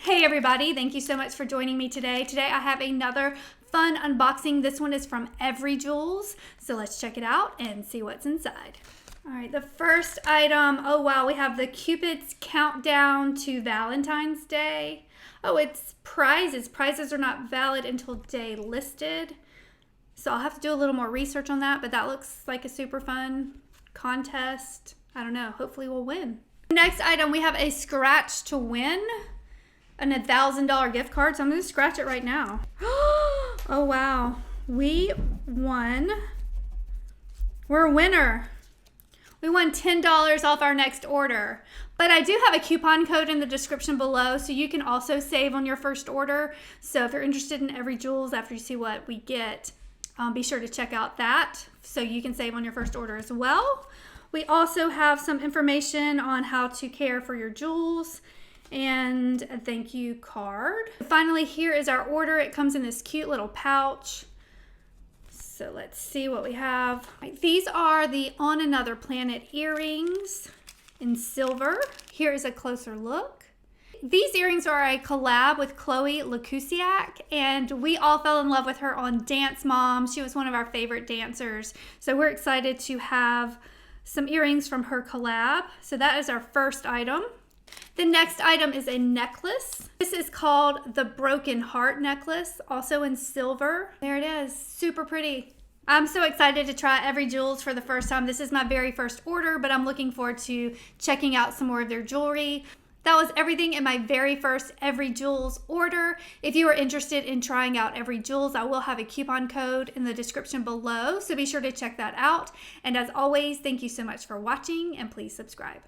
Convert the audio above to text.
Hey everybody, thank you so much for joining me today. Today I have another fun unboxing. This one is from Evry Jewels, so let's check it out and see what's inside. All right, the first item, oh wow, we have the Cupid's Countdown to Valentine's Day. Oh, it's prizes. Prizes are not valid until day listed. So I'll have to do a little more research on that, but that looks like a super fun contest. I don't know, hopefully we'll win. Next item, we have a scratch to win. And a $1,000 gift card, so I'm going to scratch it right now. Oh, wow. We won. We're a winner. We won $10 off our next order. But I do have a coupon code in the description below, so you can also save on your first order. So if you're interested in Evry Jewels after you see what we get, be sure to check out that so you can save on your first order as well. We also have some information on how to care for your jewels and a thank you card. Finally, here is our order. It comes in this cute little pouch. So let's see what we have. These are the On Another Planet earrings in silver. Here is a closer look. These earrings are a collab with Lukasiak, and we all fell in love with her on Dance Mom. She was one of our favorite dancers. So we're excited to have some earrings from her collab. So that is our first item. The next item is a necklace. This is called the Broken Heart necklace, also in silver. There it is, super pretty. I'm so excited to try Evry Jewels for the first time. This is my very first order, but I'm looking forward to checking out some more of their jewelry. That was everything in my very first Evry Jewels order. If you are interested in trying out Evry Jewels, I will have a coupon code in the description below, so be sure to check that out. And as always, thank you so much for watching, and please subscribe.